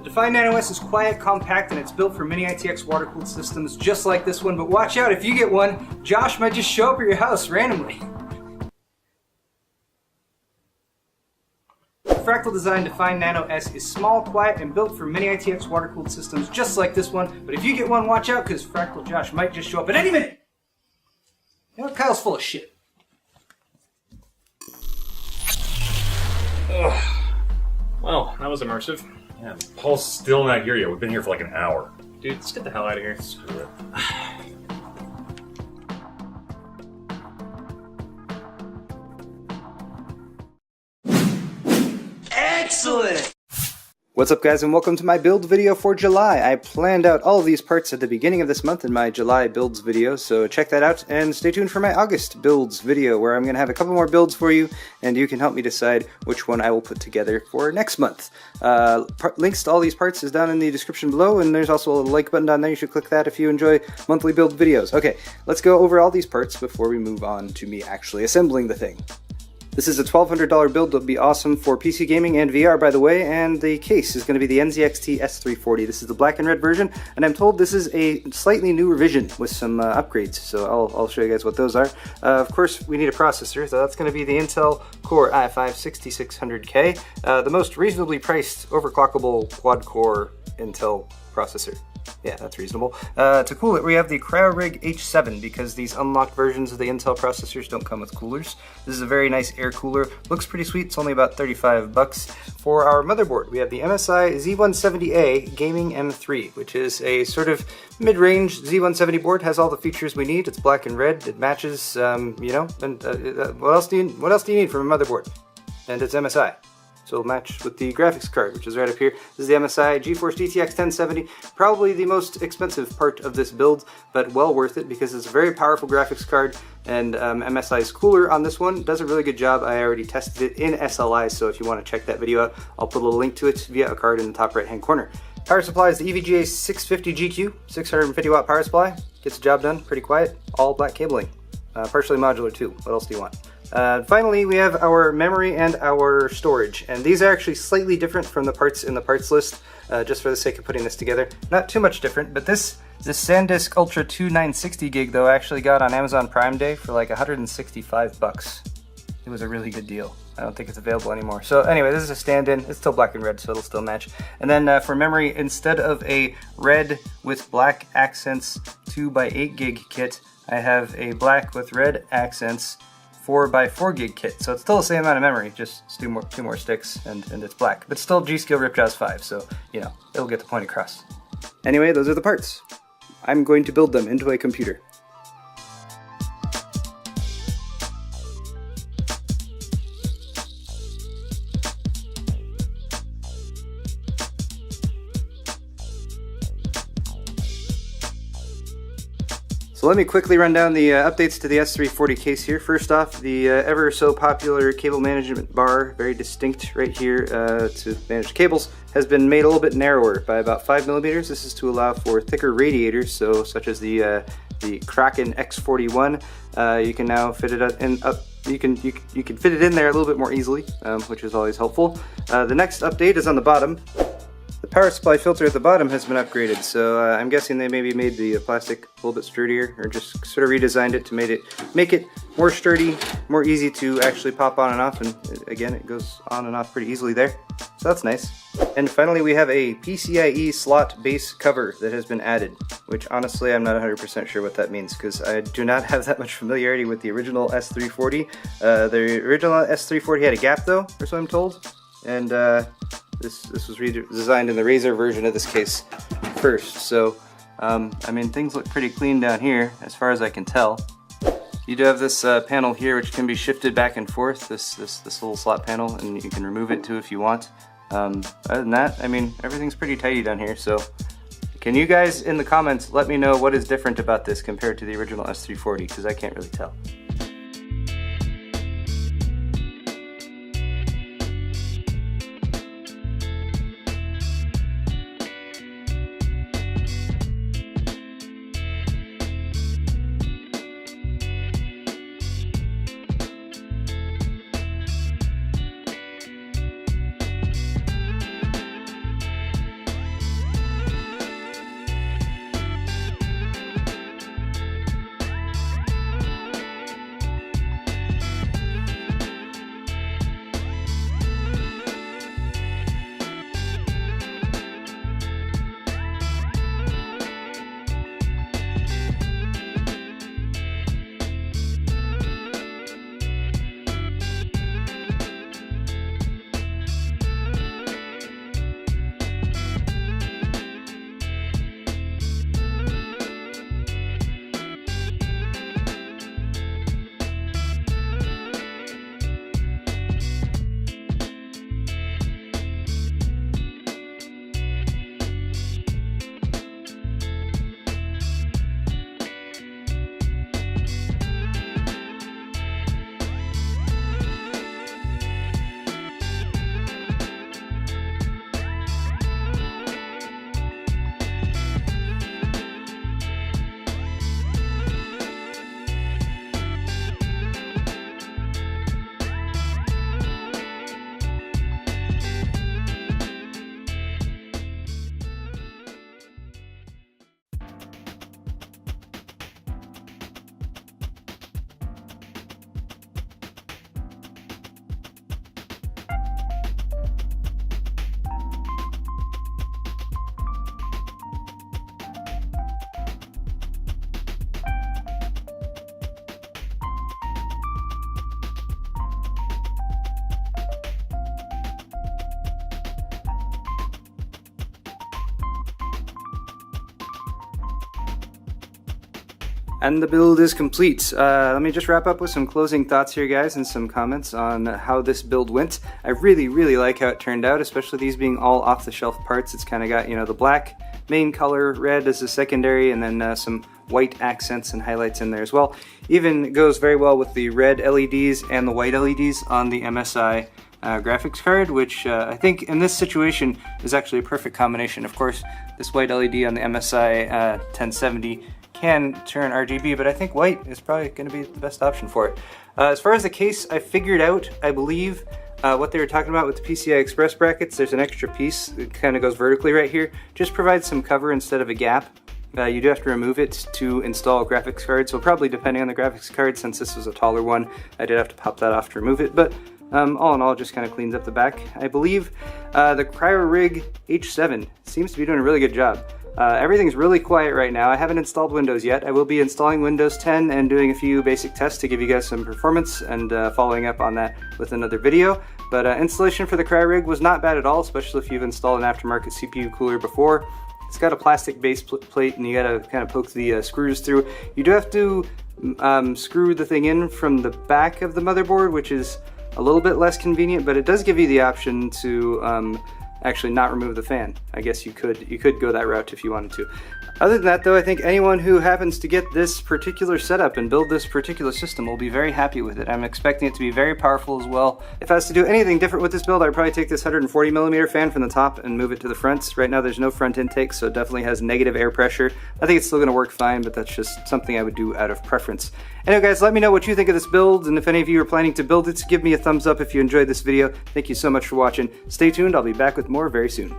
Define Nano S is quiet, compact, and it's built for mini ITX water-cooled systems just like this one, but watch out, if you get one, Josh might just show up at your house randomly. Fractal Design Define Nano S is small, quiet, and built for mini ITX water-cooled systems just like this one, but if you get one, watch out, because Fractal Josh might just show up at any minute! You know, Kyle's full of shit. Ugh. Well, that was immersive. Yeah, Paul's still not here yet. We've been here for like an hour. Dude, let's get the hell out of here. Screw it. Excellent! What's up guys and welcome to my build video for July. I planned out all of these parts at the beginning of this month in my July builds video, so check that out and stay tuned for my August builds video where I'm going to have a couple more builds for you and you can help me decide which one I will put together for next month. Links to all these parts is down in the description below, and there's also a like button down there. You should click that if you enjoy monthly build videos. Okay, let's go over all these parts before we move on to me actually assembling the thing. This is a $1,200 build that will be awesome for PC gaming and VR, by the way, and the case is going to be the NZXT S340. This is the black and red version, and I'm told this is a slightly new revision with some upgrades, so I'll show you guys what those are. Of course, we need a processor, so that's going to be the Intel Core i5-6600K, the most reasonably priced overclockable quad-core Intel processor. Yeah, that's reasonable. To cool it, we have the CryoRig H7 because these unlocked versions of the Intel processors don't come with coolers. This is a very nice air cooler. Looks pretty sweet. It's only about 35 bucks. For our motherboard, we have the MSI Z170A Gaming M3, which is a sort of mid-range Z170 board. Has all the features we need. It's black and red. It matches, you know. And what else do you need from a motherboard? And it's MSI. So it'll match with the graphics card, which is right up here. This is the MSI GeForce GTX 1070, probably the most expensive part of this build, but well worth it because it's a very powerful graphics card, and MSI's cooler on this one does a really good job. I already tested it in SLI, so if you want to check that video out, I'll put a little link to it via a card in the top right hand corner. Power supply is the EVGA 650 GQ, 650 watt power supply. Gets the job done, pretty quiet, all black cabling. Partially modular too, what else do you want? Finally, we have our memory and our storage, and these are actually slightly different from the parts in the parts list, just for the sake of putting this together. Not too much different, but this SanDisk Ultra 2960 gig though actually got on Amazon Prime Day for like 165 bucks. It was a really good deal. I don't think it's available anymore. So anyway, this is a stand-in. It's still black and red, so it'll still match. And then for memory, instead of a red with black accents 2x8 gig kit, I have a black with red accents 4x4 gig kit, so it's still the same amount of memory, just two more sticks, and it's black. But still G.Skill Ripjaws 5, so, you know, it'll get the point across. Anyway, those are the parts. I'm going to build them into a computer. So let me quickly run down the updates to the S340 case here. First off, the ever so popular cable management bar, very distinct right here to manage the cables, has been made a little bit narrower by about 5 millimeters. This is to allow for thicker radiators, so such as the Kraken X41. You can now fit it in. You can fit it in there a little bit more easily, which is always helpful. The next update is on the bottom. The power supply filter at the bottom has been upgraded, so I'm guessing they maybe made the plastic a little bit sturdier, or just sort of redesigned it to make it more sturdy, more easy to actually pop on and off, and again, it goes on and off pretty easily there, so that's nice. And finally, we have a PCIe slot base cover that has been added, which honestly I'm not 100% sure what that means, because I do not have that much familiarity with the original S340. The original S340 had a gap though, or so I'm told, and this was redesigned in the Razer version of this case first, so I mean, things look pretty clean down here as far as I can tell. You do have this panel here which can be shifted back and forth, this little slot panel, and you can remove it too if you want. Other than that, I mean, everything's pretty tidy down here, so can you guys in the comments let me know what is different about this compared to the original S340, because I can't really tell. And the build is complete. Let me just wrap up with some closing thoughts here, guys, and some comments on how this build went. I really, really like how it turned out, especially these being all off-the-shelf parts. It's kind of got, you know, the black main color, red as a secondary, and then some white accents and highlights in there as well. Even goes very well with the red LEDs and the white LEDs on the MSI graphics card, which I think in this situation is actually a perfect combination. Of course, this white LED on the MSI 1070 can turn RGB, but I think white is probably going to be the best option for it. As far as the case, I figured out, I believe, what they were talking about with the PCI Express brackets. There's an extra piece that kind of goes vertically right here. Just provides some cover instead of a gap. You do have to remove it to install a graphics card, so probably depending on the graphics card, since this was a taller one, I did have to pop that off to remove it, but all in all, it just kind of cleans up the back. I believe the CryoRig H7 seems to be doing a really good job. Everything's really quiet right now. I haven't installed Windows yet. I will be installing Windows 10 and doing a few basic tests to give you guys some performance and following up on that with another video. But installation for the CryoRig was not bad at all, especially if you've installed an aftermarket CPU cooler before. It's got a plastic base plate and you gotta kind of poke the screws through. You do have to screw the thing in from the back of the motherboard, which is a little bit less convenient, but it does give you the option to actually not remove the fan. I guess you could go that route if you wanted to. Other than that though, I think anyone who happens to get this particular setup and build this particular system will be very happy with it. I'm expecting it to be very powerful as well. If I was to do anything different with this build, I'd probably take this 140mm fan from the top and move it to the front. Right now there's no front intake, so it definitely has negative air pressure. I think it's still going to work fine, but that's just something I would do out of preference. Anyway guys, let me know what you think of this build, and if any of you are planning to build it, give me a thumbs up if you enjoyed this video. Thank you so much for watching. Stay tuned, I'll be back with more very soon.